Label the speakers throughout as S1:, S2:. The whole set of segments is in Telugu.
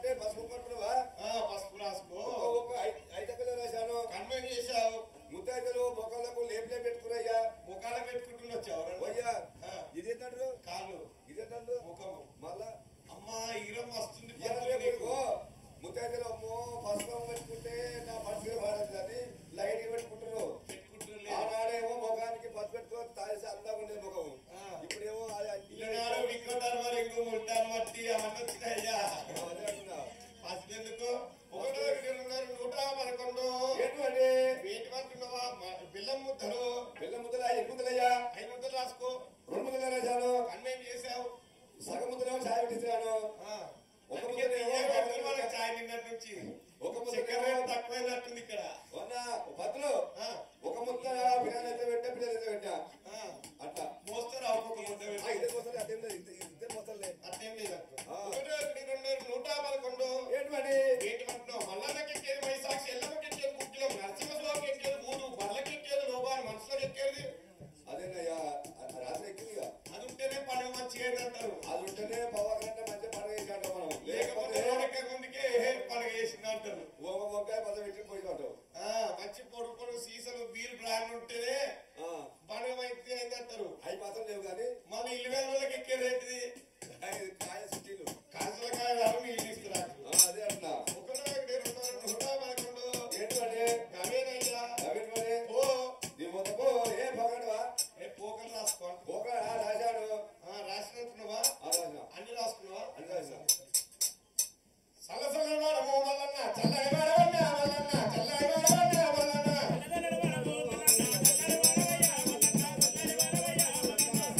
S1: అంటే పసుపు పట్టుకున్నావా?
S2: పసుపు రాసుకో.
S1: ఐదక్కలు రాశాను.
S2: కన్వెన్ చేశావు.
S1: ముత్తైదులు మొక్కలకు లేపులే పెట్టుకున్నాయ్యా.
S2: ముఖాల పెట్టుకుంటున్నా వచ్చావు.
S1: అయ్యా ఇదేంటాడు?
S2: కాళ్ళు.
S1: ఇదేంటాడు?
S2: ముఖము.
S1: మళ్ళా
S2: అమ్మా ఈరం వస్తుంది.
S1: ముత్తైదులు అమ్మో పసుపు పెట్టుకుంటే నా పసుపు వాడదు అని లైట్ పెట్టుకుంటారు. ఆనాడేమో ముఖానికి పసుపు పెట్టుకొని తాగేసి అందంగా ఉండేది ముఖము. ఇప్పుడేమో
S2: మట్టి అవన్నీ వచ్చినాయ్యా. పసుపెందుకు? 111
S1: ఏంటండి
S2: వేటి అంటున్నావా? బెల్లం ముద్దలు.
S1: బెల్లం ముద్దలు 5 ముద్దలయ్యా.
S2: 5 ముద్దలు రాసుకో.
S1: 2 ముద్దలు రాశాను.
S2: కన్వెన్ చేశావు.
S1: సగం ముద్దలేమో చాయ్ పెట్టించాను. ఒక
S2: చాయ్ నిన్నటి నుంచి
S1: ఒక
S2: చక్కెర తక్కువైనట్టుంది ఇక్కడ.
S1: పత్తులు ఒక ముద్ద పిల్లలైతే పెట్టా పిల్లలైతే పెట్టా అట్లా
S2: మోస్తారా? ఒక్కొక్క ముద్ద
S1: ఇద్దరు మోస్తారు. అదేం లేదు, ఇద్దరు మోస్తారులే.
S2: అదేం లేదు. 111
S1: ఏంటండి
S2: ఏంటి అంటున్నావు? మల్లకి ఎక్కేది వైశాఖి, ఎల్లమ్మకి ఎక్కేది కుట్టిలం, నరసింహలోకి ఎక్కేది ఊరు, బర్లకి ఎక్కేది లోబాలు, మనసులోకి ఎక్కేది
S1: అదేనయ్యా. రాత్రి ఎక్కిందిగా.
S2: అది ఉంటేనే పండుగ మంచిగా అంటారు.
S1: అది ఉంటేనే పవర్ గంట మంచిగా పండుగ చేసి అంటాం మనం.
S2: లేకపోతే ముందుకే పండుగ చేసింది అంటారు.
S1: ఒక మొక్కాయ పద పెట్టి పోయి అంటాం.
S2: మంచి పొడుగు పొడుగు సీసలు బీర్ బ్రాండ్ ఉంటేనే పండుగ అయితే అంటారు.
S1: అవి మాత్రం లేవు కానీ
S2: మళ్ళీ ఇల్లు వేలకి ఎక్కేది ఏంటిది?
S1: కాయ సిటీలు
S2: కాసులకాయ రావు ఇల్లు ఇస్తున్నారు.
S1: అదే అట్లా
S2: 111
S1: ఏంటంటే
S2: గవేనయ్యా.
S1: ఓ నీ మొత్తం ఏ పగడవా?
S2: పోకలు రాసుకో.
S1: ఒక రాశాడు.
S2: రాసినట్టున్నావా? అన్ని రాసుకున్నావా?
S1: అని రాశా.
S2: సలసల వాడమో మల్లన్న, చల్లగా వాడవన్నా మల్లన్న, చల్లగా వాడవన్నా మల్లన్న.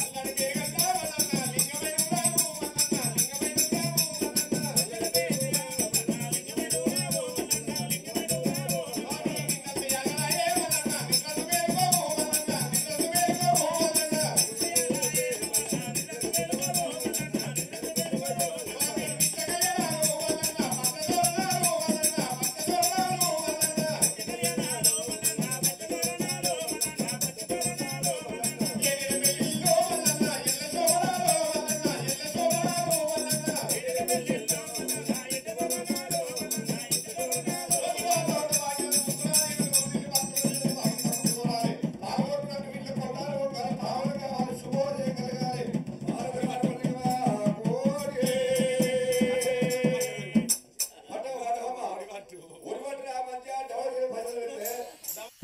S2: చల్లని పేగల్లా మల్లన్న, లింగమైన ఊరాము మల్లన్న, లింగమైన ఊరాము మల్లన్న. స్వామి నిన్నసు ఎగరాయే మల్లన్న, నిన్నసు వేరుకోము మల్లన్న, నిన్నసు వేరుకోము మల్లన్న.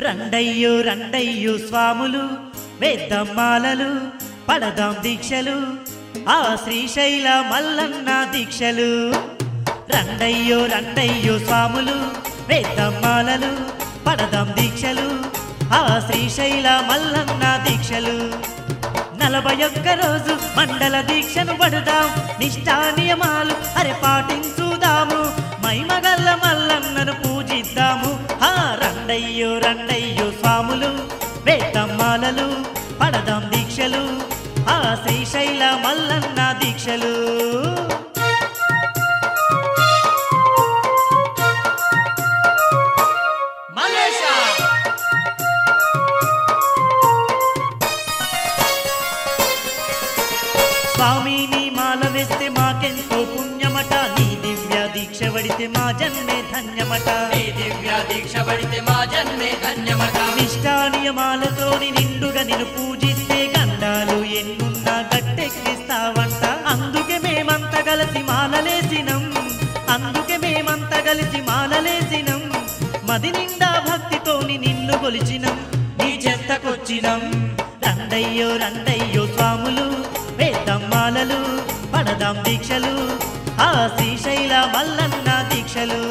S3: రండయ్యో రండయ్యో స్వాములు, వేద్దమ్మాలలు, పడదాం దీక్షలు, ఆ శ్రీశైల మల్లన్న దీక్షలు. రండయ్యో రండయ్యో స్వాములు, వేద్దమ్మాలలు, పడదాం దీక్షలు, ఆ శ్రీశైల మల్లన్న దీక్షలు. 41 రోజు మండల దీక్షను పడుదాం, నిష్ఠా నియమాలు పాటించుదాము, మైమగల్ల మల్లన్నను పూజిద్దాము. రండయ్యో రండయ్యో స్వాములు, వేద్దమ్మాలలు, పడదాం దీక్షలు, ఆ శ్రీశైల మల్లన్న దీక్షలు. స్వామిని మాల వేస్తే మాకెంతో పుణ్యమట, నీ దివ్య దీక్ష పడితే మా జన్మే ధన్యమట,
S4: నీ దివ్య దీక్ష పడితే మా జన్మే ధన్యమట.
S3: నిష్ఠా నియమాలతోని నిండుగా నిన్ను పూజిస్తే గండాలు ఎన్నున్నా గట్టెక్కిస్తావంట. అందుకే మేమంతా కలిసి మాలలేసినం, అందుకే మేమంతా కలిసి మాలలేసినం, మది నిండా భక్తితోని నిన్ను కొలిచినం, నీ చెంతకొచ్చినం. రండయ్యో రండయ్యో స్వాములు, వేద్దమ్మాలలు, పడదాం దీక్షలు, ఆ శ్రీశైల మల్లన్న దీక్షలు.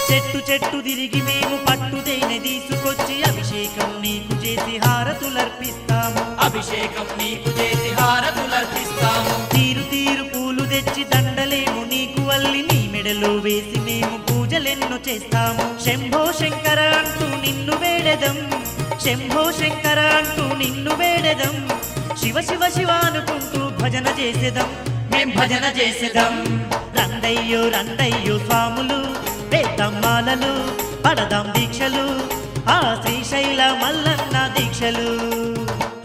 S3: చెట్టు చెట్టు తిరిగి మేము పట్టుదైన తీసుకొచ్చి అభిషేకం నీకు చేసి హారతులర్పిస్తాము,
S4: అభిషేకం నీకు చేసి హారతులర్పిస్తాము.
S3: తీరు తీరు పూలు తెచ్చి దండలేము నీకు వల్లి నీ మెడలో వేసి మేము పూజలెన్నో చేస్తాము. శంభో శంకర అంటూ నిన్ను వేడెదం, శంభో శంకర అంటూ నిన్ను వేడెదం, శివ శివ శివ అనుకుంటూ భజన చేసేదం,
S4: మేం భజన చేసేదం.
S3: రండయ్యో రండయ్యో స్వాములు, వేదమ్మాలలు పడదాం దీక్షలు ఆ శ్రీశైల మల్లన్న దీక్షలు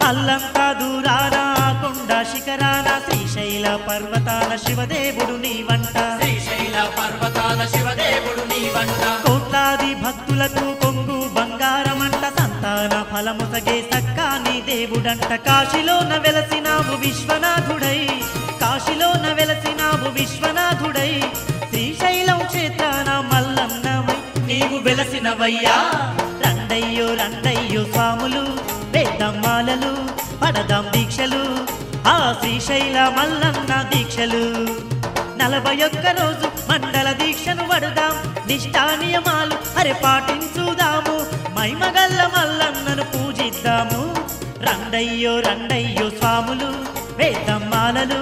S3: అల్లంతా దూరాన కొండ శిఖరాన శ్రీశైల పర్వతాల శివదేవుడు నీ వంట
S4: శ్రీశైల పర్వతాల శివదేవుడు నీ వంట
S3: కోట్లాది భక్తులకు కొంగు బంగారమంట సంతాన ఫలముసగే సక్కాని దేవుడంట కాశీలోన వెలసినావు విశ్వనాథుడై కాశీలోన వెలసినావు విశ్వనాథుడై శ్రీశైలం క్షేత్రాన మల్లన్నమై నీవు వెలసినవయ్యా రండయ్యో రండయ్యో స్వాములు వేదమ్మాలలు పడదాం దీక్షలు ఆ శ్రీశైల మల్లన్న దీక్షలు 41 రోజు మండల దీక్షను వడుదాం నిష్ఠా నియమాలు పాటించుదాము మైమగల్ల మల్లన్నను పూజిద్దాము రండయ్యో రండయ్యో స్వాములు వేదమ్మాలలు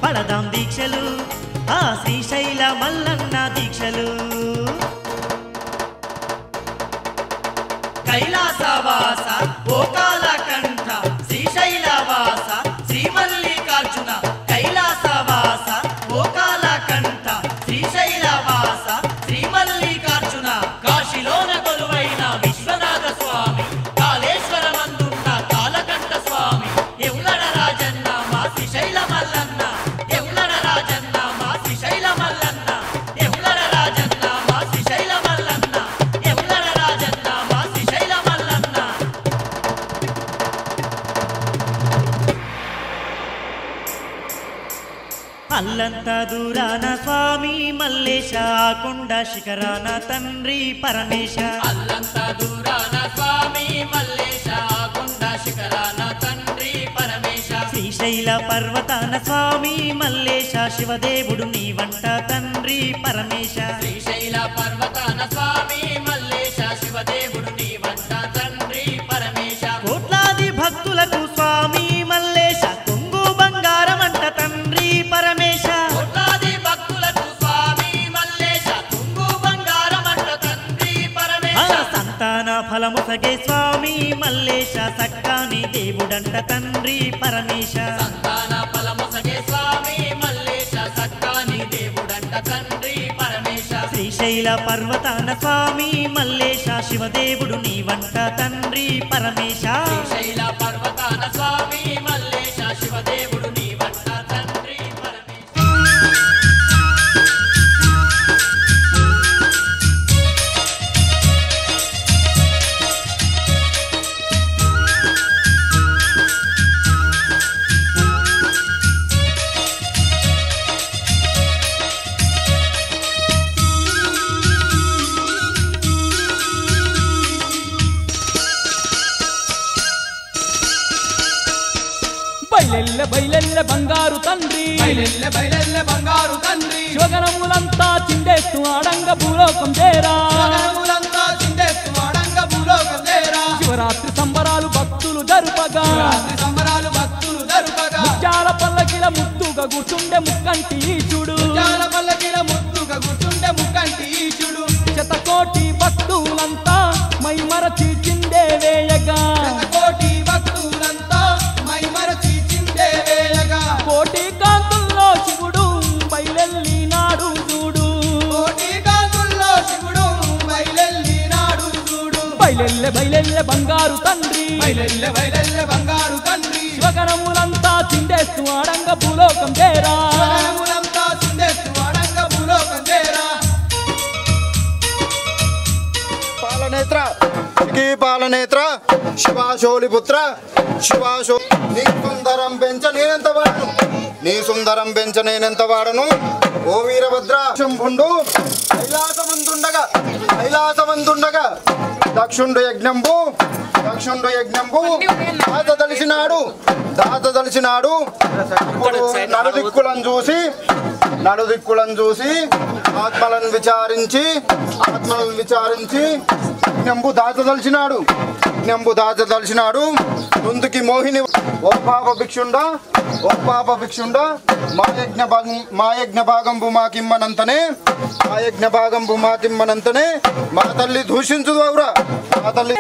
S3: పడదాం దీక్షలు ఆ శ్రీశైల మల్లన్న దీక్షలు
S4: కైలాసవాస ఓకాలకంఠ శ్రీశైలవాస శ్రీమల్లికార్జున కైలాసవాస ఓకాలకంఠ శ్రీశైలవాస శ్రీమల్లికార్జున కాశీలోన కొలువైన విశ్వనాథ స్వామి కాళేశ్వరమందున్న కాలకంఠ స్వామి ఎవులడ రాజన్న మా శ్రీశైల మల్లన్న ఎవులడ రాజన్న మా శ్రీశైల మల్లన్న ఎవులడ రాజన్న మా శ్రీశైల మల్లన్న ఎవులడ రాజన్న మా శ్రీశైల మల్లన్న
S3: అల్లంతా దూరాన స్వామి మల్లేశ కొండ శిఖరాన తండ్రి పరమేశ
S4: అల్లంత దూరాన స్వామి మల్లేశ కొండ శిఖరాన తండ్రి పరమేశ
S3: శ్రీశైల పర్వతాన స్వామి మల్లేశ శివదేవుడు నీ వంట తండ్రి పరమేశ
S4: శ్రీశైల పర్వతాన స్వామి మల్లేశ శివదేవుడు నీ వంట తండ్రి పరమేశ
S3: కోట్లాది భక్తులకు స్వామి మల్లేశ కొంగు బంగారమంట తండ్రి పరమేశ
S4: కోట్లాది భక్తులకు స్వామి మల్లేశ తుంగు బంగారమంట తండ్రి పరమేశ
S3: సంతాన ఫలముసగే స్వామి మల్లేశ సక్కాని దేవుడంట తండ్రి పరమేశ
S4: సంతాన ఫలముసగే స్వామి మల్లేశ సక్కాని దేవుడంట తండ్రి పరమేశ
S3: శ్రీశైల పర్వతాన స్వామి మల్లేశ శివదేవుడు నీ వంట తండ్రి పరమేశ
S4: శ్రీశైల పర్వతాన స్వామి మల్లేశ శివదేవుడు నీ వంట తండ్రి పరమేశ
S5: బయలెల్ల బంగారు తండ్రి
S6: బయలెల్ల బంగారు తండ్రి
S5: శివగణములంతా చిండేస్తూ ఆడంగ భూలోకం చేరా
S6: శివగణములంతా చిండేస్తూ ఆడంగ భూలోకం చేరా
S5: శివరాత్రి సంబరాలు భక్తులు జరుపగా
S6: రాత్రి సంబరాలు భక్తులు జరుపగా
S5: ముత్యాల పల్లకిల ముద్దుగా కూర్చుండే ముక్కంటి ఈశుడు
S6: జాల పల్లకిల ముద్దుగా కూర్చుండే ముక్కంటి ఈశుడు
S5: శతకోటి భక్తులంతా మై మరచి చిందే వేయగా
S6: కోటి భక్తులంతా మై మరచి చిందే వేయగా
S5: కోటి కాంతుల్లో శివుడు బయలెల్లినాడు చూడు
S6: కోటి కాంతుల్లో శివుడు బయలెల్లినాడు చూడు
S5: బయలెల్ల బంగారు తండ్రి
S6: బయలెల్ల బంగారు తండ్రి
S5: శివగణములంతా చిండేస్తూ ఆడంగ భూలోకం చేరా
S6: శివగణములంతా చిండేస్తూ ఆడంగ భూలోకం చేరా
S1: పాలనేత్ర పాలనేత్ర శివాశోలిపుత్ర శివాశో నీ సుందరం పెంచ నేనెంత వాడను నీ సుందరం పెంచ నేనెంత వాడను ఓ వీరభద్ర శంభుండు కైలాసమందుండగా దక్షుండు యజ్ఞంబు దాత తలిసినాడు ఇప్పుడు నలుదిక్కులను చూసి ఆత్మలను విచారించి యజ్ఞంబు దాత తలిసినాడు ముందుకి మోహిని ఓ పాప భిక్షుండా మా యజ్ఞ భాగంబు మాకిమ్మనంతనే మా తల్లి దూషించుదు అవురా మా తల్లి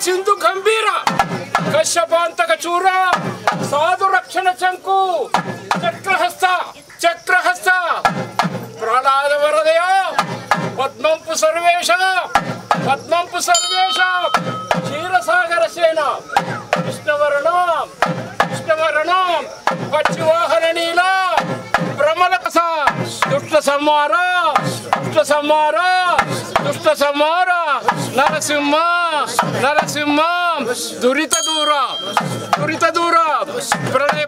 S7: చిందు గంభీర కశ్యపాంతక చూర సాధు రక్షణ చంకు చక్రహస్త ప్రహ్లాద వరదయ పద్మంపు సర్వేశ క్షీరసాగర సేన కృష్ణవరణ పచ్చివాహన నీల భ్రమలకస దుష్ట సంహార నరసింహ దురిత దూర ప్రళయ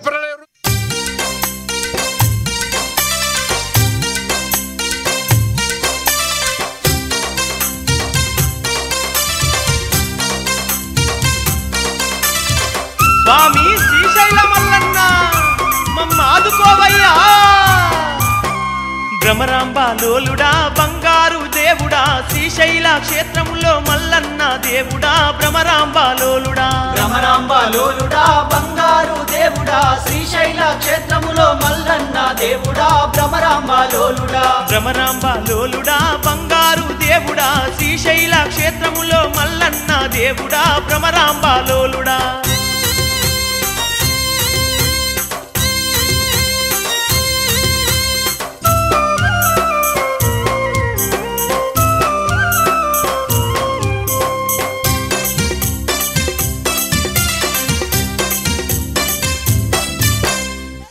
S6: స్వామి శ్రీశైల మల్లన్న మమ్మ ఆదుకోవయ్యా.
S3: భ్రమరాంబ లోలుడా బంగారు దేవుడా శ్రీశైల క్షేత్రములో మల్లన్న దేవుడా భ్రమరాంబ లోలుడా
S6: బంగారు దేవుడా శ్రీశైల క్షేత్రములో మల్లన్న దేవుడా భ్రమరాంబ లోలుడా
S3: బంగారు దేవుడా శ్రీశైల క్షేత్రములో మల్లన్న దేవుడా భ్రమరాంబ లోలుడా.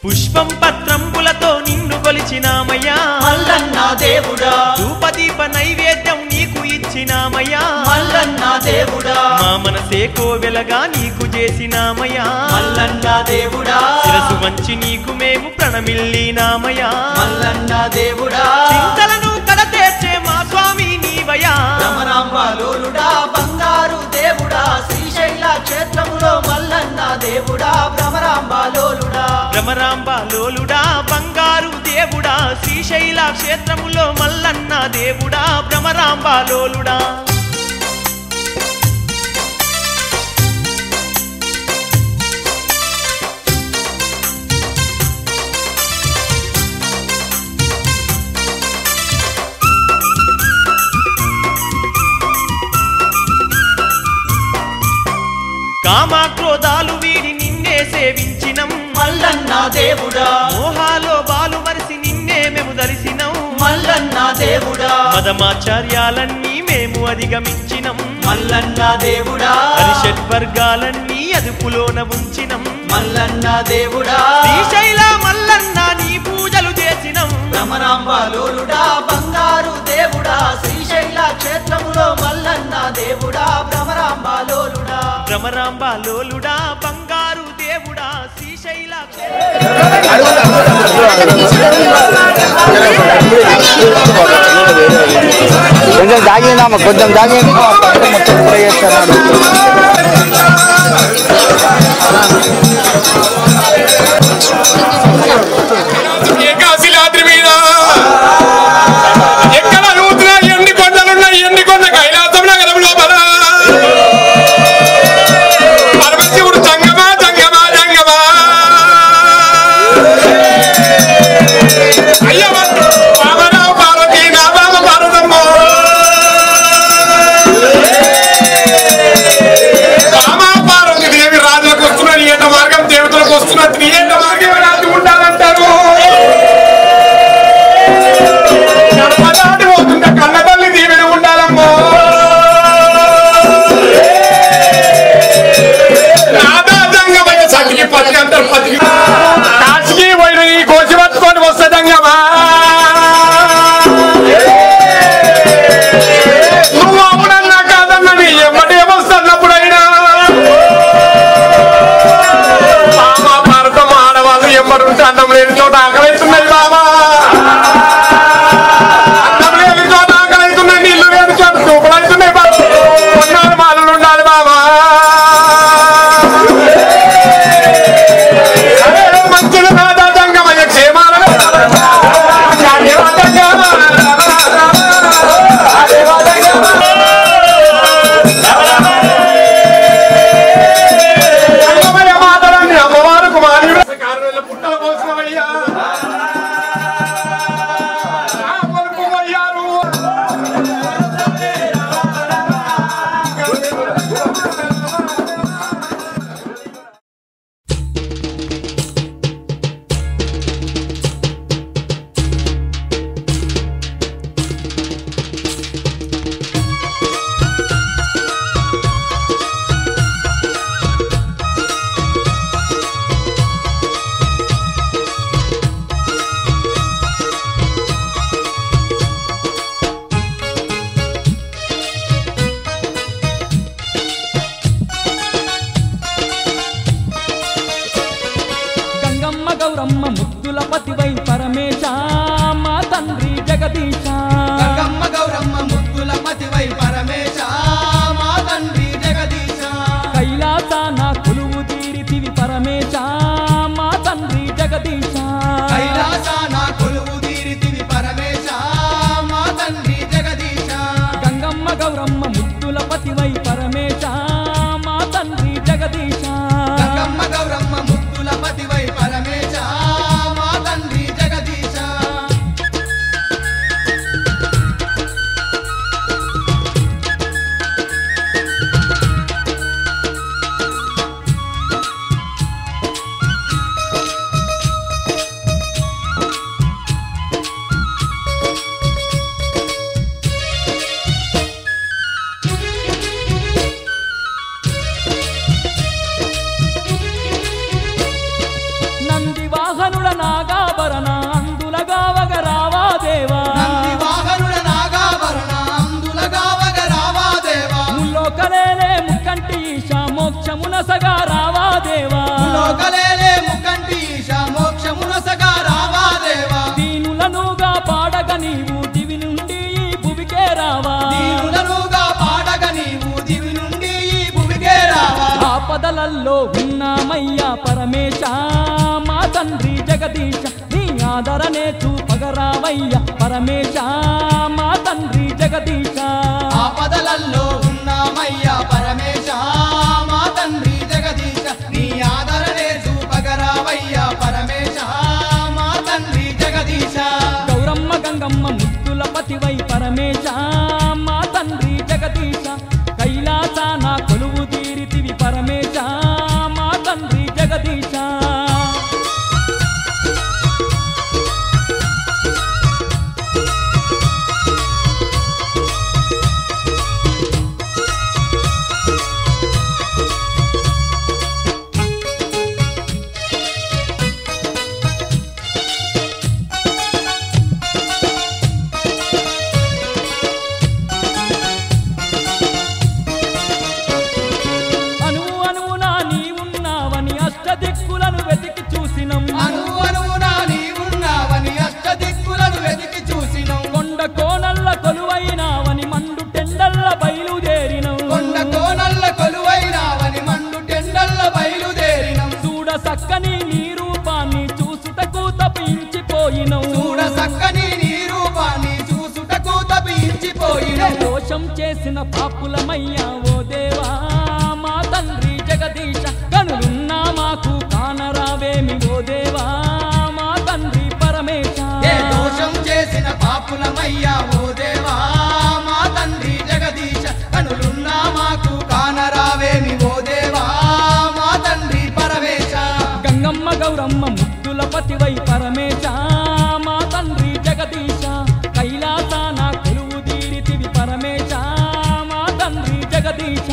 S3: పుష్పం పత్రంబులతో నిన్ను కొలిచినామయ్యా
S6: మల్లన్న దేవుడా.
S3: ధూపదీప నైవేద్యం నీకు ఇచ్చినామయ్యా
S6: మల్లన్న దేవుడా.
S3: మా మనసే కోవెలగా నీకు చేసినామయ్యా
S6: మల్లన్న దేవుడా.
S3: శిరసు వంచి నీకు మేము ప్రణమిల్లినామయ్యా
S6: మల్లన్న దేవుడా.
S3: చింతలను కడతేర్చే మా స్వామి నీవయ్యా
S6: భ్రమరాంబ లోలుడా బంగారు దేవుడా శ్రీశైల క్షేత్రములో మల్లన్న దేవుడా భ్రమరాంబ లోలుడా బంగారు
S3: దేవుడా శ్రీశైల క్షేత్రములో మల్లన్న దేవుడా భ్రమరాంబ లోలుడా. కామక్రోధాలు వీడి నిన్నే సేవించినం
S6: మల్లన్న దేవుడా.
S3: మోహాలో బాలు మరిసి నిన్నే మేము దర్శినం
S6: మల్లన్న దేవుడా.
S3: మదమాచార్యాలన్నీ మేము అధిగమించినం
S6: మల్లన్న దేవుడా.
S3: హరిషడ్వర్గాలన్నీ అదుపులోన ఉంచినం
S6: మల్లన్న దేవుడా.
S3: శ్రీశైల మల్లన్న నీ పూజలు చేసినం
S6: భ్రమరాంబ లోలుడా బంగారు దేవుడా శ్రీశైల క్షేత్రములో మల్లన్న దేవుడా భ్రమరాంబ లోలుడా
S3: బంగారు దేవుడా శ్రీశైల
S8: కొంచెం జాగిందమ్మా కొంచెం జాగింది మొత్తం ఫ్రై చేస్తాను.
S7: కాశీలాద్రి మీద ఎక్కడ నూతన ఎన్ని కొండలున్నాయి ఎన్ని కొండ కైలాసం నగరం లోపల పరమశివుడు జంగమా అయ్య బాబరావు పార్వతి నా బాబ పార్వతమ్మ బామా పార్వతి దేవి రాజులకు వస్తున్న నీట మార్గం దేవతలకు వస్తున్న నీట మార్గం రాజు ఉండాలంటారు. పోతుంటే కన్నతల్లి దీవెన ఉండాలమ్మో. నాదాంగమయ్య సతికి పతి అంటారు పతికి కాశీకి పోయిన ఈ కోసి పట్టుకొని వస్తుందంగమా నువ్వు అవునన్నా కాదన్నా నీ ఎమ్మటి ఏమొస్తున్నప్పుడైనా బామా భారతం ఆడవాళ్ళు ఎమ్మడుంటే అన్నం లేని చోట ఆకలిస్తున్నాయి బామా. ఉండాలి బాబా మంచులు నాదాంగమయ్య క్షేమాల మాతరాన్ని అమ్మవారు కుమారి పుట్టల పోసినవయ్యా
S5: పరమేశ మా తండ్రి జగదీశ
S6: గంగమ్మ గౌరమ్మ ముద్దుల పతివై పరమేశ మా తండ్రి జగదీశ
S5: కైలాసాన కొలువు తీరితివి పరమేశ మా తండ్రి జగదీశ
S6: కైలాసాన కొలువు తీరితివి పరమేశ మా తండ్రి జగదీశ
S5: గంగమ్మ గౌరమ్మ ముద్దుల పతివై పరమేశ మా తండ్రి జగదీశ
S6: గంగమ్మ గౌరమ్మ ముద్దుల పతివై పరమేశ మా తండ్రి జగదీశ
S5: నంది వాహనుల నాగాభరణ అందులగావగ రావా దేవా
S6: నంది వాహనుల నాగాభరణ అందులగావగ రావా దేవా
S5: ముల్లోకలేలే ముక్కంటి ఈశ మోక్షమున సగా రావా దేవా
S6: లోకలేలే ముకంటి ఈశ మోక్షమున సగా రావా దేవా
S5: దీనులనుగా పాడగ నీవు దివి నుండి ఈ భువికే రావా
S6: దీనులనుగా పాడగ నీవు దివి నుండి ఈ భూమికే రావా
S5: ఆపదలల్లో ఉన్నామయ్యా పరమేశ మా తండ్రి జగదీశ నీ ఆదరణే చూపగరావయ్య పరమేశ మా తండ్రి జగదీశ
S6: ఆపదలల్లో ఉన్నామయ్యా పరమేశ మా తండ్రి జగదీశ నీ ఆదరణే చూపగరావయ్యా పరమేశ మా తండ్రి జగదీశ
S5: గౌరమ్మ గంగమ్మ ముద్దుల పతివై పరమేశ మా తండ్రి జగదీశ కైలాసాన కొలువు తీరితివి పరమేశ మా తండ్రి జగదీశ అనువు అనువునా నీవున్నావని అష్టదిక్కులను వెతికి చూసినం
S6: అనువున నీవున్నావని అష్టదిక్కులను వెతికి చూసినం
S5: కొండ కోనల్ల కొలువైనావని మండు టెండల్ల బయలుదేరినం
S6: కొండ కోనల్ల కొలువైనావని మండు టెండల్ల బయలుదేరినం
S5: చూడ సక్కని నీ రూపాన్ని చూసుటకు తప్పించిపోయినం
S6: చూడ సక్కని నీ రూపాన్ని చూసుటకు తప్పించిపోయినం
S5: దోషం చేసిన పాపులమయ్యా ఓ దేవా మా తండ్రి జగదీశ కనులున్నా మాకు కానరావేమి ఓ దేవా మా తండ్రి పరమేశ
S6: ఏ దోషం చేసిన పాపులమయ్యా ఓ దేవా మా తండ్రి జగదీశ కనులున్నా మాకు కానరావేమి ఓ దేవా మా తండ్రి పరమేశ
S5: గంగమ్మ గౌరమ్మ ముద్దుల పతివై పరమేశ మా తండ్రి జగదీశ కైలాసాన కొలువు తీరితివి పరమేశ మా తండ్రి జగదీశ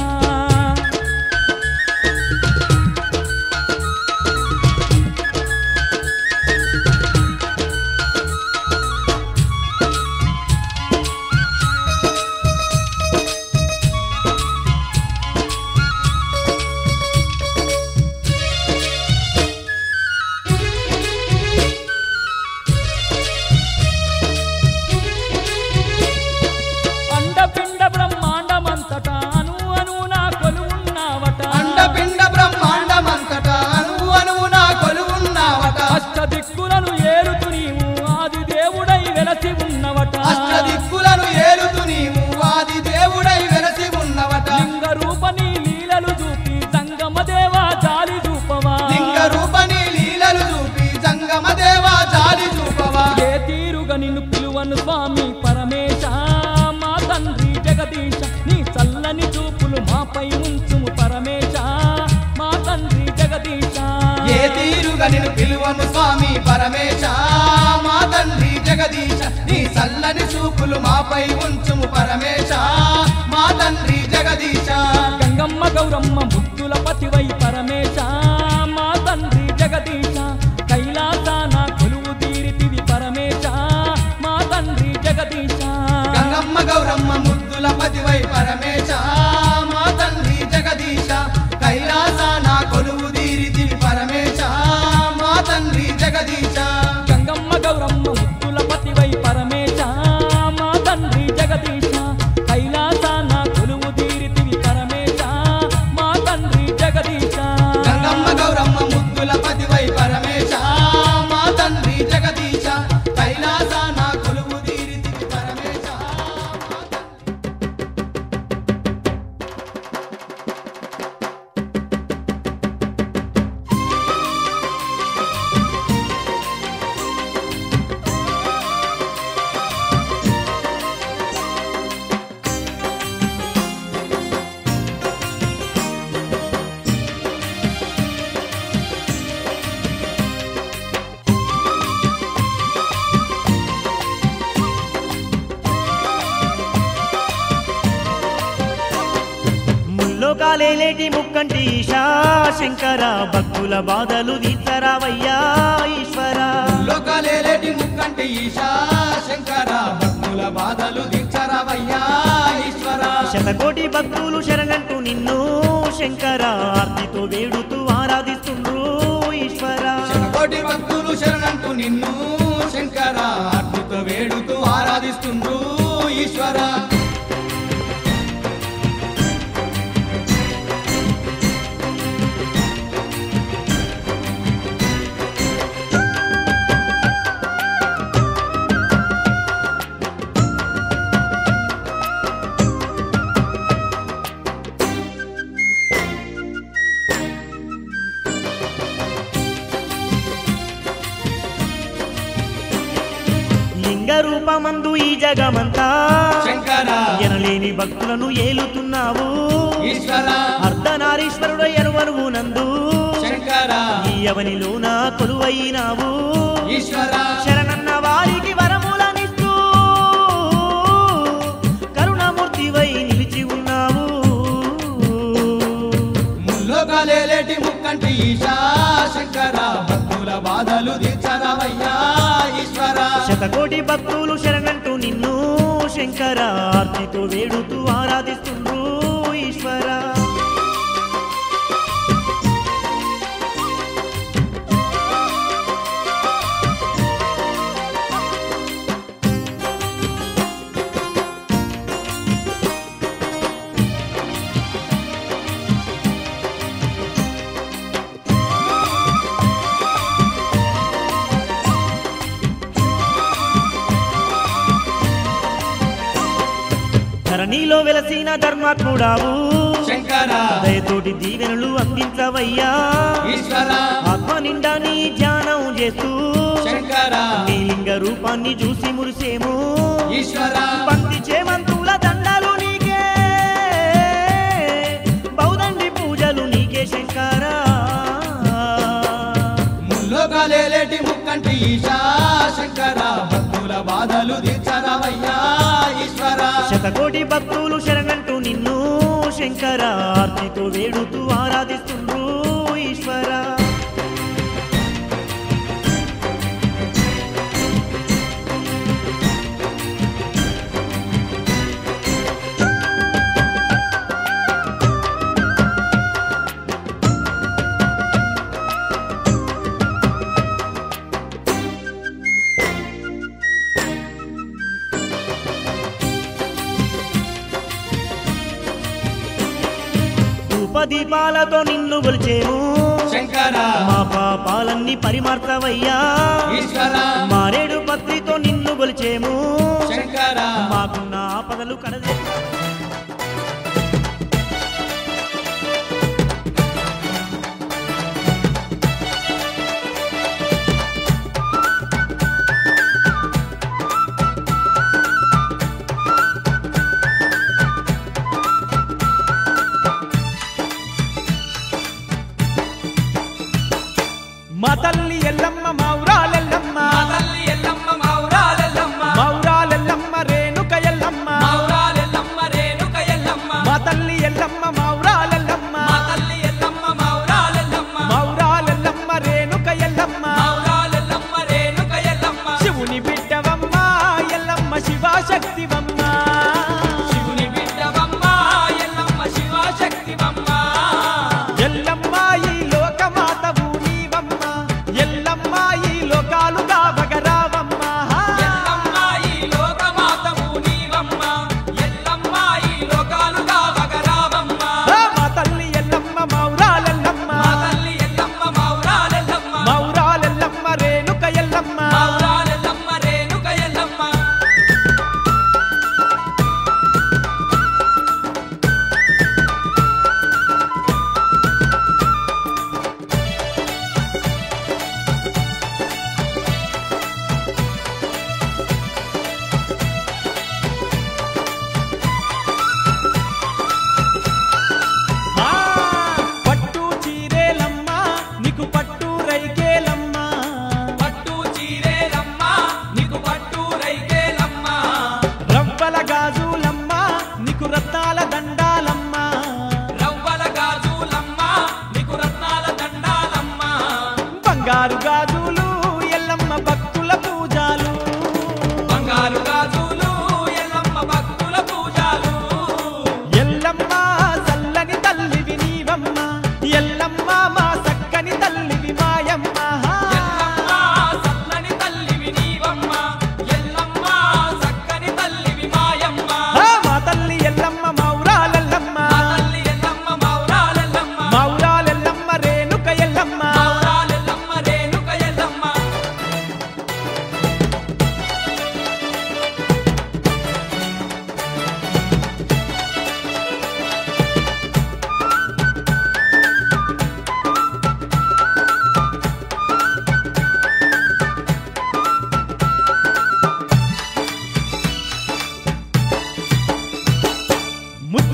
S5: అండపిండ బ్రహ్మాండమంతటా అను అనువునా కొలువున్నావట
S6: అండపిండ బ్రహ్మాండమంతటా అనువున కొలువున్నావట
S5: అష్టదిక్కులను ఏలుతు నీవు ఆది దేవుడై వెలసి ఉన్నవట
S6: అష్టదిక్కులను ఏలుతు నీవు ఆది దేవుడై వెలసి ఉన్నవట
S5: లింగ రూపని లీలలు చూపి సంగమ దేవా జాలి చూపవా
S6: లింగ రూపని లీలలు చూపి జంగమ దేవా జాలి చూపవా
S5: ఏ తీరుగా నిన్ను పిలువను స్వామి పరమేశ మా తండ్రి జగదీశ నీ చల్లని చూపులు మాపై ఉంచుము పరమేశ మా తండ్రి జగదీశ
S6: ఏ తీరుగా నిన్ను పిలువను స్వామి పరమేశ మా తండ్రి జగదీశ నీ చల్లని చూపులు మాపై ఉంచుము పరమేశ మా తండ్రి జగదీశ
S5: గంగమ్మ గౌరమ్మ ముద్దుల పతివై పరమేశ మా తండ్రి జగదీశ కైలాసాన కొలువు తీరితివి పరమేశ మా తండ్రి జగదీశ
S6: గంగమ్మ గౌరమ్మ ముద్దుల పతివై పరమేశ మా తండ్రి జగదీశ కైలాసాన కొలువు తీరితివి పరమేశ మా తండ్రి జగదీశ
S5: గంగమ్మ
S3: లోకాలేలేటి ముక్కంటి ఈశా శంకర భక్తుల బాధలు తీర్చరావయ్యా ఈశ్వర
S6: లోకాలేటి ముక్కంటి ఈశా శంకర భక్తుల బాధలు తీర్చరావయ్యా ఈశ్వర
S3: శతకోటి భక్తులు శరణంటూ నిన్ను శంకర ఆర్తితో వేడుతూ ఆరాధిస్తుండ్రు ఈశ్వర
S6: శతకోటి భక్తులు శరణంటూ నిన్ను శంకర ఆర్తితో వేడుతూ ఆరాధిస్తుండ్రు ఈశ్వర
S3: రూపమందు ఈ జగమంతా
S6: శంకర
S3: ఎనలేని భక్తులను ఏలుతున్నావు
S6: ఈశ్వర
S3: అర్ధనారీశ్వరుడు ఎరువనువు నందు
S6: శంకర
S3: ఈ అవనిలోన కొలువైనావు
S6: ఈశ్వర
S3: శరణన్న వారికి వరములనిస్తూ కరుణమూర్తివై నిలిచి ఉన్నావు
S6: ముల్లోకాలేటి ముక్కంటి ఈశా శంకర భక్తుల బాధలు తీర్చరావయ్యా ఈశ్వర
S3: శతకోటి భక్తులు శరణంటూ నిన్ను శంకర ఆర్తితో వేడుతూ ఆరాధిస్తుండ్రు ఈశ్వర ధరణిలో వెలసిన ధర్మాత్ముడావు
S6: శంకర
S3: దయతోటి దీవెనలు అందించవయ్యా
S6: ఈశ్వర
S3: ఆత్మ నిండా నీ ధ్యానం చేస్తూ
S6: శంకర
S3: నీ లింగ రూపాన్ని చూసి మురిసేము
S6: ఈశ్వర
S3: భక్తి చేమంతుల దండాలు నీకే బౌదండి పూజలు నీకే శంకర
S6: ముల్లోకాలేటి ముక్కంటి ఈశా శంకర భక్తుల బాధలు తీర్చరావయ్యా ఈశ్వర
S3: శతకోటి భక్తులు శరణంటూ నిన్ను శంకర ఆర్తితో వేడుతూ ఆరాధిస్తుండ్రు ఈశ్వర దీపాలతో నిన్ను కొలిచేము
S6: శంకర
S3: మా పాపాలన్నీ పరిమార్తవయ్యా
S6: ఈశ్వర
S3: మారేడు పత్రితో నిన్ను కొలిచేము
S6: శంకర
S3: మాకున్న ఆపదలు కడదే
S5: మా తల్లి ఎల్లమ్మ మౌరాలెల్లమ్మ
S6: ఎల్లమ్మ మౌరాలెల్లమ్మ
S5: మౌరాలెల్లమ్మ రేణుక ఎల్లమ్మ
S6: మౌరాలెల్లమ్మ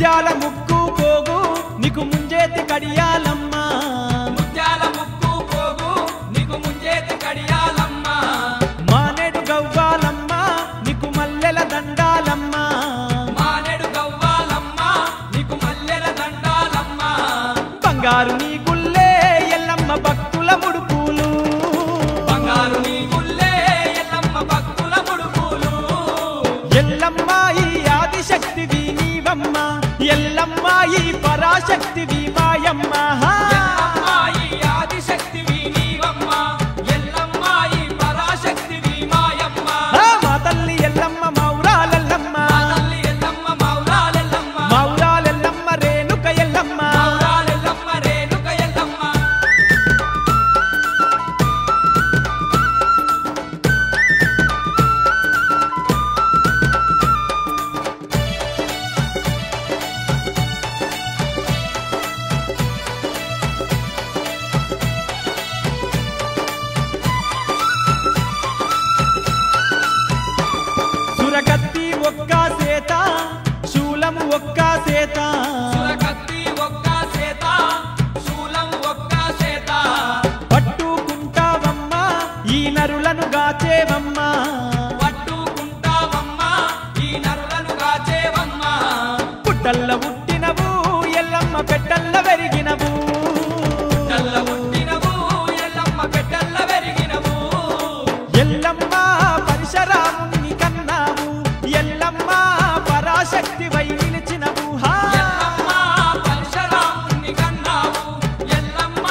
S5: ముత్యాల ముక్కు పోగు నీకు ముంజేతి కడియాలమ్మా
S9: ముత్యాల ముక్కు పోగు నీకు ముంజేతి కడియాలమ్మా
S5: మానేడు గవ్వాలమ్మా నీకు మల్లెల దండాలమ్మా
S9: మానేడు గవ్వాలమ్మా నీకు మల్లెల దండాలమ్మా
S5: బంగారు నీ గుల్లే ఎల్లమ్మ భక్తుల ముడుపులు
S9: బంగారు నీ గుల్లే ఎల్లమ్మ భక్తుల ముడుపులు
S5: ఎల్లమ్మ ఈ ఆదిశక్తివి నీవమ్మ ఎల్లమ్మ ఈ పరాశక్తివి మాయమ్మ
S9: ఎల్లమ్మ ఈ ఆదిశక్తివి నీవమ్మ ఎల్లమ్మ ఈ పరాశక్తివి మాయమ్మ
S5: మా తల్లి ఎల్లమ్మ మౌరాలెల్లమ్మ
S9: తల్లి ఎల్లమ్మ మౌరాలెల్లమ్మ
S5: మౌరాలెల్లమ్మ రేణుక ఎల్లమ్మ
S9: మౌరాలెల్లమ్మ రేణుక ఎల్లమ్మ
S5: సురకత్తి ఒక్క సేత శూలం ఒక్క సేత
S9: సురకత్తి ఒక్క సేత శూలం ఒక్క సేత
S5: పట్టుకుంటావమ్మ ఈ నరులను గాచేవమ్మ
S9: పట్టుకుంటావమ్మ ఈ నరులను కాచేవమ్మ
S5: పుట్టల్ల పుట్టినవు ఎల్లమ్మ పెట్టల్ల వెరిగినవు
S9: నల్ల పుట్టినవు ఎల్లమ్మ పెట్టల్ల పెరిగినవు
S5: ఎల్లమ్మ పరశురాముని కన్నావు ఎల్లమ్మ పరాశక్తి వై నిలిచినవు
S9: ఎల్లమ్మ పరశురాముని కన్నావు ఎల్లమ్మ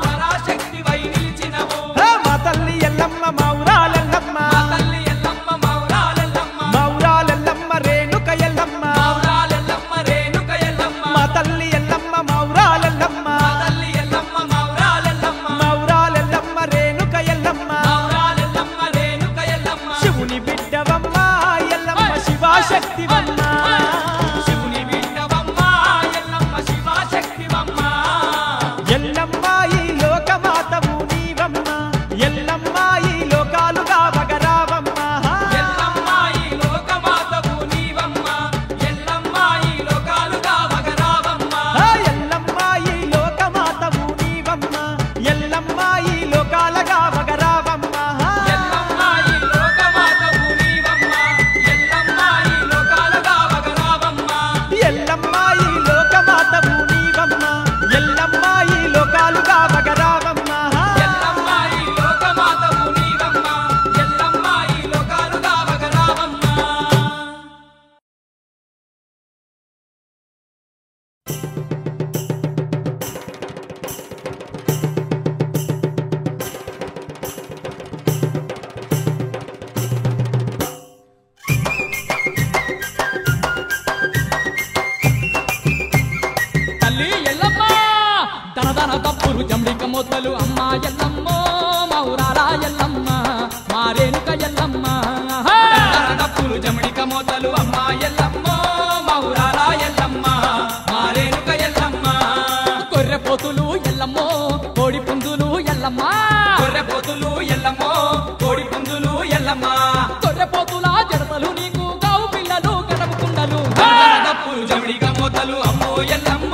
S9: పరాశక్తి వై నిలిచినవు
S5: మా తల్లి ఎల్లమ్మ మౌరాలెల్లమ్మ
S9: మా తల్లి ఎల్లమ్మ మౌరాలెల్లమ్మ
S5: మౌరాలెల్లమ్మ రేణుక ఎల్లమ్మ
S9: మౌరాలెల్లమ్మ రేణుక ఎల్లమ్మ
S5: మా తల్లి ఎల్లమ్మ మౌరాలెల్లమ్మ
S9: మా తల్లి ఎల్లమ్మ మౌరాలెల్లమ్మ
S5: మౌరాలెల్లమ్మ రేణుక ఎల్లమ్మ
S9: మౌరాలెల్లమ్మ రేణుక ఎల్లమ్మ
S5: శివుని బిడ్డవమ్మ ఎల్లమ్మ శివాశక్తివమ్మ
S9: శివుని బిడ్డవమ్మ ఎల్లమ్మ శివశక్తివమ్మ
S5: ఎల్లమ్మ ఈ లోకమాతవు నీవమ్మ ఎల్లమ్మ ఈ లోకాలుగా వగరావమ్మ
S9: ఎల్లమ్మ ఈ లోకమాతవు నీవమ్మ ఎల్లమ్మ ఈ లోకాలుగా వగరావమ్మ
S5: ఎల్లమ్మ ఈ లోకమాతవు నీవమ్మ ఎల్లమ్మ ఈ లోకాలుగా వగరావమ్మ
S9: ఎల్లమ్మ ఈ లోకమాతవు నీవమ్మ ఎల్లమ్మ ఈ లోకాలుగా వగరావమ్మ
S5: ఎల్లమ్మ ఈ లోకమాతవు నీవమ్మ ఎల్లమ్మ ఈ లోకాలుగా వగరావమ్మ
S9: ఎల్లమ్మ ఈ లోకమాతవు నీవమ్మ ఎల్లమ్మ ఈ లోకాలుగా వగరావమ్మ
S5: తల్లి ఎల్లమ్మ దనదన తప్పులు జంబిక మొత్తలు అమ్మ ఎల్లమ్మ మౌరాల ఎల్లమ్మ మారేనుక ఎల్లమ్మ
S9: తప్పులు జమడిక మోతలు అమ్మ ఎల్లమ్మ మౌరాల ఎల్లమ్మ మారేనుక ఎల్లమ్మ
S5: కొర్రె పోతులు ఎల్లమ్మ కోడి పుందులు ఎల్లమ్మ
S9: గొర్రె పొతులు ఎల్లమ్మ కోడి పుంజులు ఎల్లమ్మ
S5: కొర్రె పోతుల జడతలు నీకు గావు పిల్లలు గడపు కుండలు
S9: తప్పులు జమడిక మోతలు అమ్మో ఎల్లమ్మ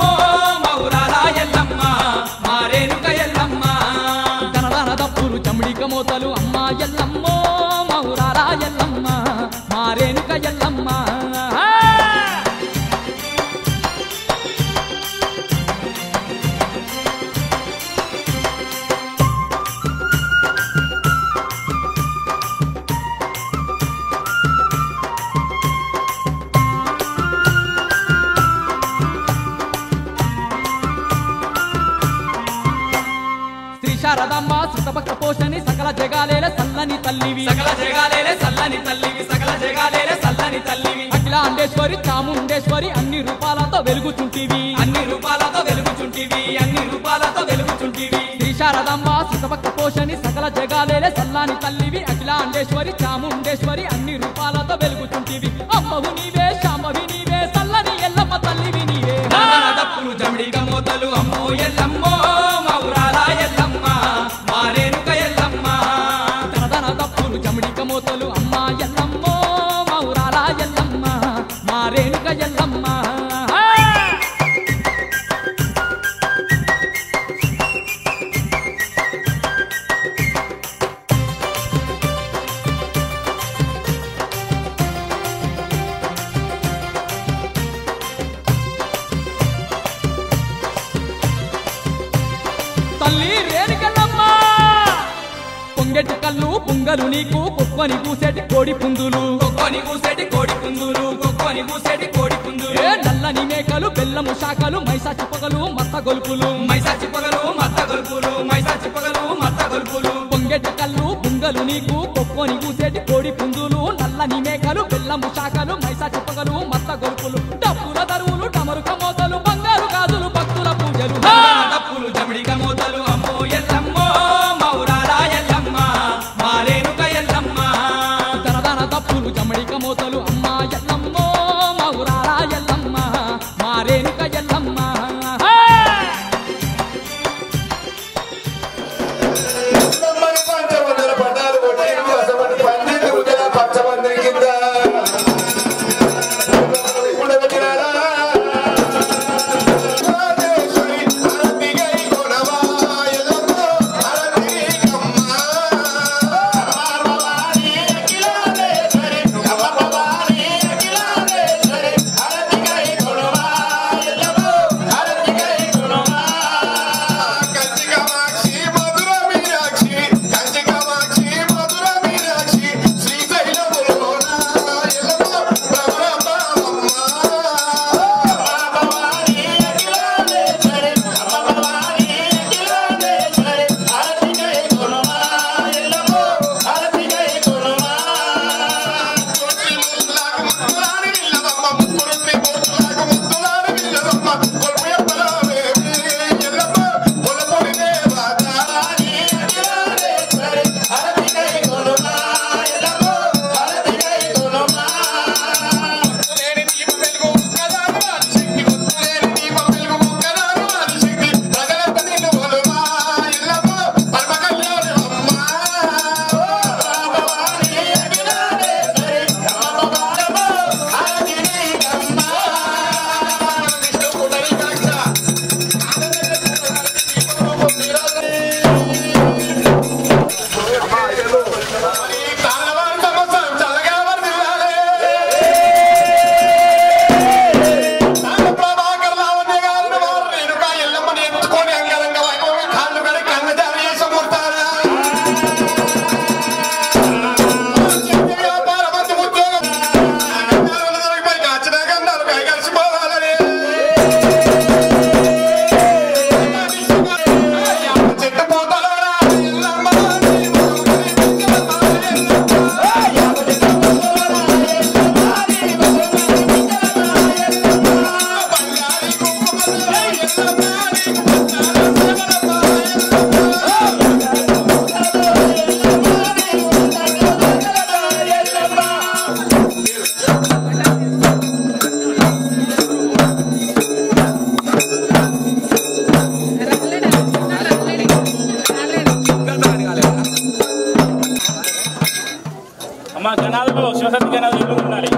S9: మౌరాల ఎల్లమ్మ మారేనుక ఎల్లమ్మ
S5: దనదన తప్పులు జంబిక మొత్తలు అమ్మ ఎల్లమ్మ మౌరాల ఎల్లమ్మ మారేనుక ఎల్లమ్మ శ్రీ శారదమ్మ శృతభక్త పోషణి సకల జగాలేల సల్లని తల్లివి
S9: సకల జగాలేలే సల్లని తల్లివి సకల జగాలేలే సల్లని తల్లివి
S5: అఖిలాండేశ్వరి చాముండేశ్వరి అన్ని రూపాలతో వెలుగుచుంటివి
S9: అన్ని రూపాలతో వెలుగుచుంటివి అన్ని రూపాలతో వెలుగుచుంటివి
S5: శ్రీ శారదమ్మ శృతభక్త పోషణి సకల జగాలేల సల్లాని తల్లివి అఖిలాండేశ్వరి చాముండేశ్వరి అన్ని రూపాలతో వెలుగుచుంటివి అమ్మవు నీవే శాంభవి నీవే సల్లని ఎల్లమ్మ తల్లివి నీవే
S9: తప్పులు జమడిక మోతలు అమ్మో ఎల్లమ్మ మౌరాల ఎల్లమ్మ మారేనుక ఎల్లమ్మ
S5: తనదన తప్పులు జమడిక మోతలు అమ్మ ఎల్లమ్మ మౌరాల ఎల్లమ్మ మారేనుక ఎల్లమ్మ బుంగలు నీకు కుక్కొని కూసేటి కోడి పుందులు
S9: కొక్కొని కూసేటి కోడి పుందులు కొక్కొని కూసేటి కోడి పుందులు
S5: ఏ నల్లని మేకలు బెల్లము శాఖలు మైసా చిప్పగలు మత్త గొలుపులు
S9: మైసా చిప్పగలు మత్త గొలుపులు మైసా చిప్పగలు మత్త గొలుపులు
S5: పొంగెటి కళ్ళు బుంగలు నీకు కొక్కొని కూసేటి కోడి పుందులు నల్లని మేకలు బెల్లము శాఖలు మైసా చిప్పగలు మత్త గొలుపులు డప్పుల దరువులు డమరుక మోతలు బంగారు గాజులు భక్తుల పూజలు
S9: తప్పులు జమిడిక మోతలు అమ్మో ఎల్లమ్మ మౌరాల ఎల్లమ్మ మారేనుక ఎల్లమ్మ
S5: దరదన దప్పులు జమడిక మోతలు అమ్మ ఎల్లమ్మో మౌరాల ఎల్లమ్మ మారేనుక ఎల్లమ్మ
S1: పంచమందర పటాలు కొట్టి పందిరి ఉదయ పంచమందిరి కింద
S7: అమ్మ జనాలకు శివశక్తి జనాలు ఎప్పుడు ఉండాలి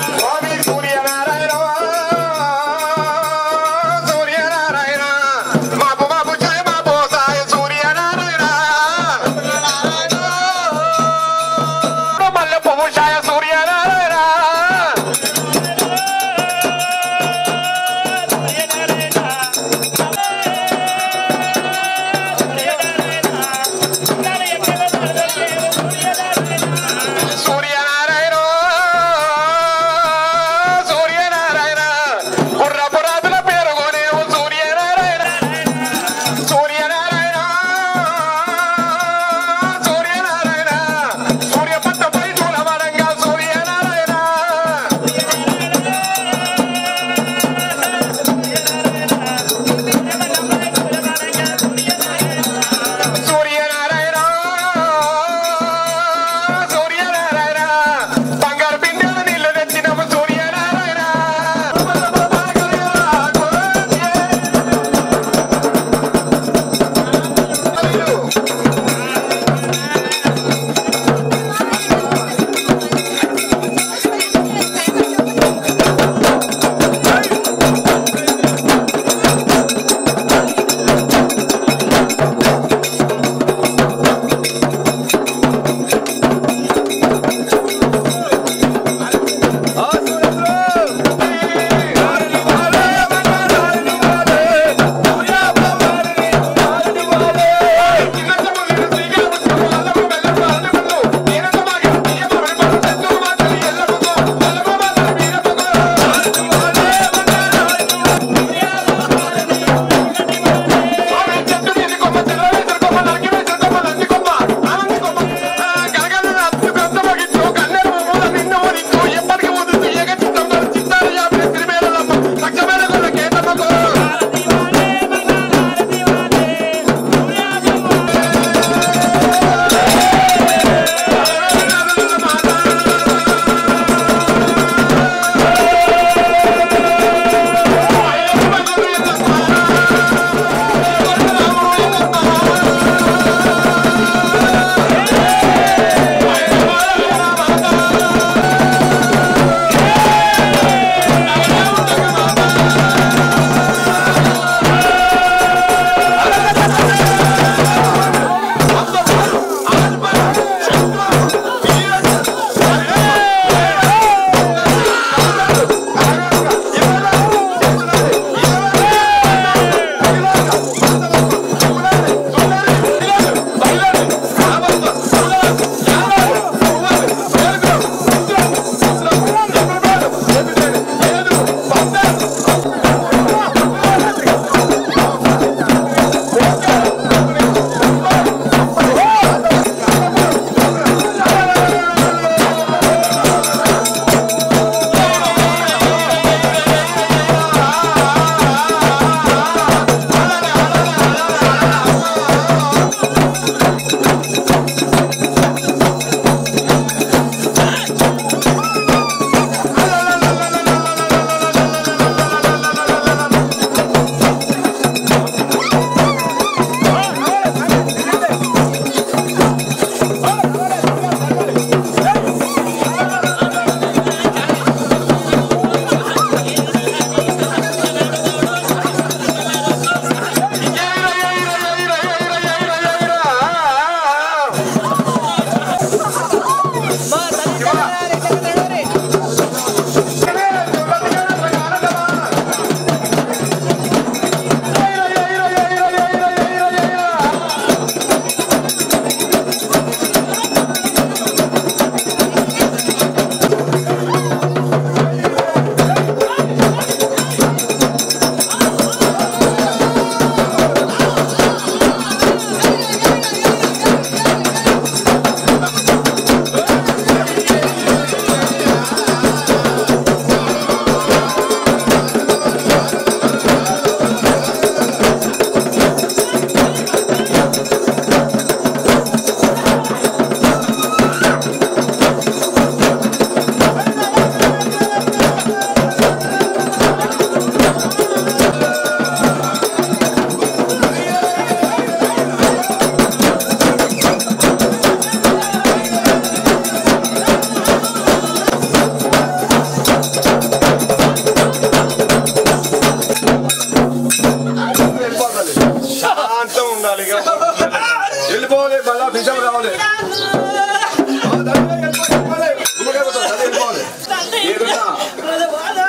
S1: స్వామి సూర్యనారాయణ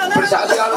S10: ఇప్పుడు శాత కాదు